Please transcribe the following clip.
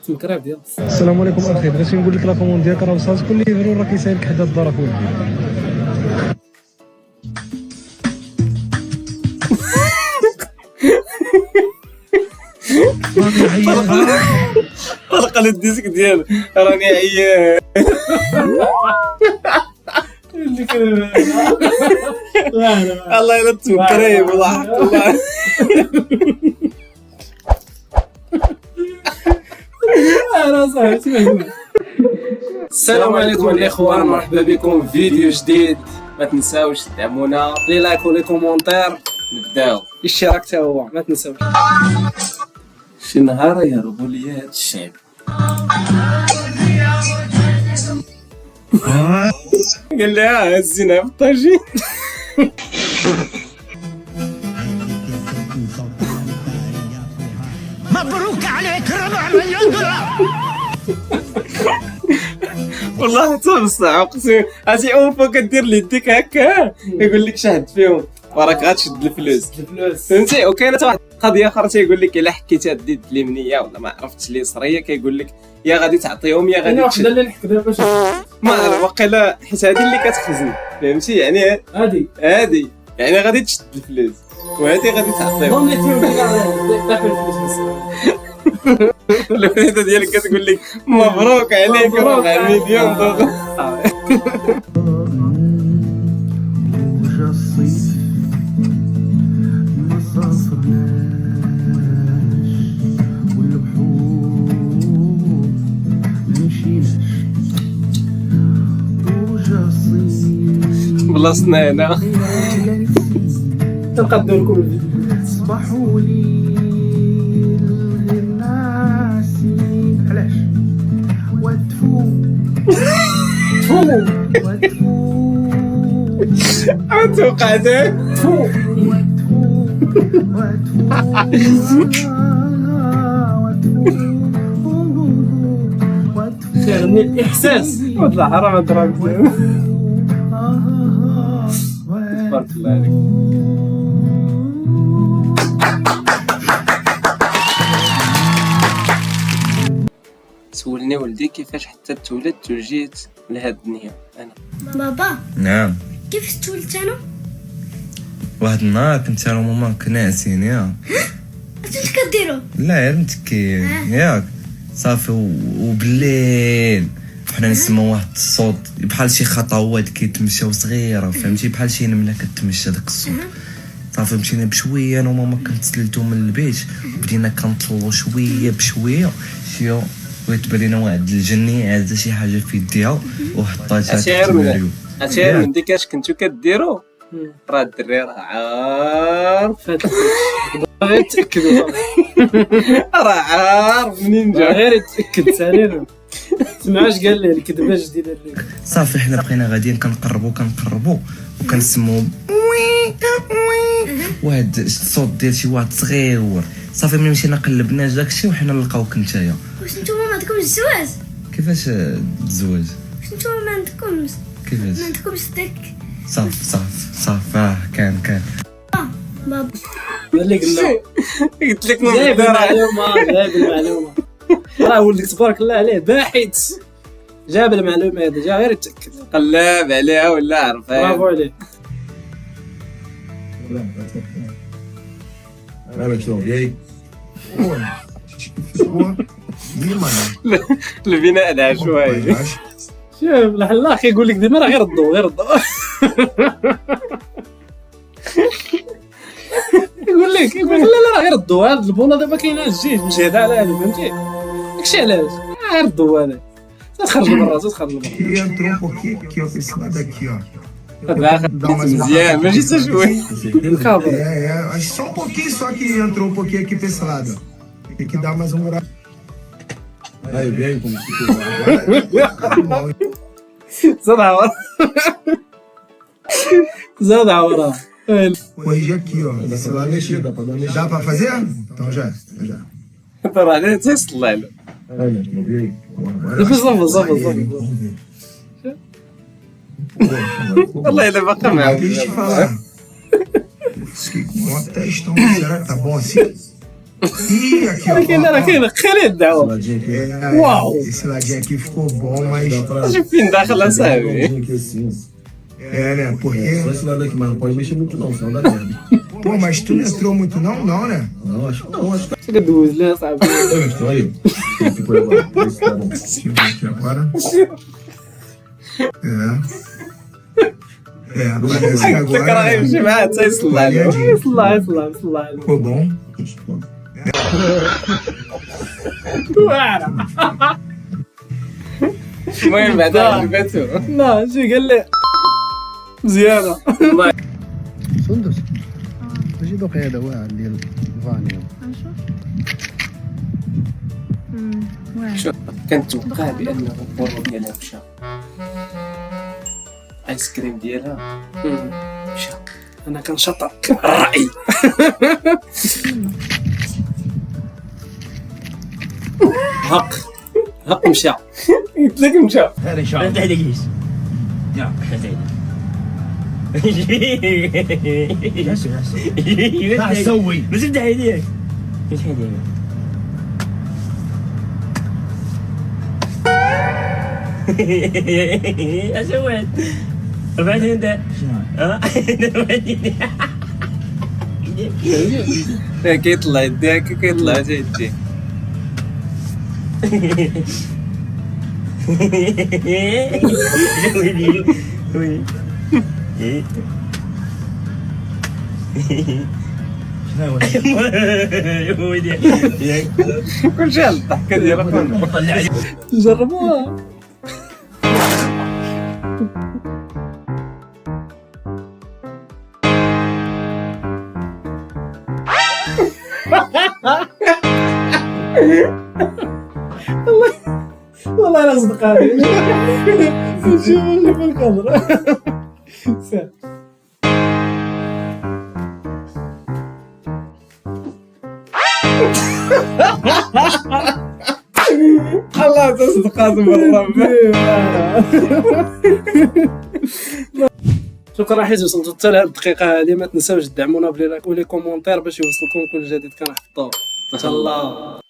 المكراب ديال السلام عليكم اخي، بغيت نقول لك لا كوموند ديالك راه وصلت، كل ليفرو راه كيسالك حدا الدار اخويا. طلق على الديسك ديالو راني عيان. الله يلا تمكريب والله والله. السلام عليكم الاخوان، مرحبا بكم في فيديو جديد. ما تنساوش تدعمونا، لي لايك ولي كومونتير. نبداو الاشتراك حتى هو ما تنساوش. شي نهار يهربوا ليا هاد الشعب. قال لي هزينا في الطاجين. مبروك عليك 4 مليون دولار. والله حتى بصح اقسم عرفتي اول فوا كدير ليديك هكا يقول لك شهد فيهم وراك غتشد الفلوس فهمتي. وكاينه حتى واحد القضيه اخرى تيقول لك الا حكيتها ديت اليمنيه ولا ما عرفتش لي صريه كيقول لك يا غادي تعطيهم يا غادي واحده اللي نحكي دابا باش ما عرف واقيلا حيت هذه اللي كتخزن فهمتي يعني هذه يعني غادي تشد الفلوس وهذه غادي تعطيهم. تاكل الفلوس بس. الوليده ديالك كتقول لك مبروك عليك 4 مليون دولار. بلاصتنا هنا نقدر لكم الفيديو. صبحوا لي الناسي علاش ودفو توقعت خيرني الاحساس والله حرام الدراهم. تبارك الله عليك. سولني ولدي كيفاش حتى تولدت وجيت لهاد الدنيا انا. بابا نعم. كيفاش تولدت انا؟ واحد النهار كنت انا وماما كناعسين ياك. اش كديروا؟ لا يا متكي ياك صافي وبالليل حنا نسمعوا واحد الصوت بحال شي خطوات كيتمشاو صغيره فهمتي بحال شي نمله كتمشى داك الصوت. صافي مشينا بشويه انا وماما كنتسللتو من البيت وبدينا كنطلوا شويه بشويه شي ويتبان لينا واحد الجني عازه شي حاجه في يديها وحطاتها تحت المريو. عرفتي من ديك اش كنتو كديروا راه الدري راه عارف غير تاكدوا راه عارف منين جا غير تاكد ثاني سمعاش قال لي الكذبه جديده اللي صافي حنا بقينا غاديين كنقربوا وكنسمعوا واحد الصوت ديال شي واحد صغير. صافي ملي مشينا قلبنا داكشي وحنا نلقاوك نتايا. واش نتوما ما عندكمش الزواج؟ كيفاش الزواج؟ واش نتوما ما عندكمش داك؟ صافي كان بابا اللي قلنا قلت لك جايب المعلومه راه ولدك تبارك الله عليه باحث جاب المعلومه هذا جا غير يتاكد قلاب عليها ولا عرفها. برافو عليه. البناء العشوائي. شوف الله كيقول لك ديما راه غير الضوء يقول لك لا راه غير الضوء. هاد البوله دابا كاينه الجيج مشهده على هذا فهمتي داكشي علاش غير الضوء هذا تخرج برا مزيان ما جيتش شوي الكابر. só um pouquinho só que entrou um pouquinho aqui pra esse lado. Tem que dar mais um buraco. Aí vem como زاد عورة corrigir aqui, ó. Esse lado mexido. Dá pra fazer? Então já. ترى عليه تيصلع له. صافي والله الا باقا معاك. Deixa eu te falar. Quanto estão? Será que tá bom assim? Ih, aqui, ó. ولكن راه كاين خلي الدعوه. É, Uau. esse ladinho aqui ficou bom, mas. شوف فين داخل اصاحبي. É, né? Porque. Só esse lado aqui, mas não pode mexer muito não, senão dá merda. Pô, mas tu não entrou muito, não? Não, né? Não, acho que não, acho que كدوز ليه صاحبي. tá. Estou aí. Ficou aí agora. Esse tá bom. Deixa eu ver aqui agora. É, parece que قلت لك راه agora غيمشي معاه حتى يصلى له. يصلى يصلى يصلى. ficou bom. واعره. المهم بعدا عجباتو. لا شي قال لي مزيانه. سندس اجي دوك هذا واعر ديال فانيا. شوف كنتوقع بان البورو ديالها مشى. ايس كريم ديالها مشى. انا كنشطك الراي. هق مشى. قلت لك مشى. كيطلع يديها كيطلع يديه. كلشي على الضحكه ديالها. جربوها. والله انا صدقاني. شوف الكاميرا. الله تصدقات بالرب. شكرا حيت وصلتوا حتى لهاد الدقيقه هذه. ما تنساوش تدعمونا بلي لايك ولي كومونتير باش يوصلكم كل جديد كنحطوه. ان شاء الله.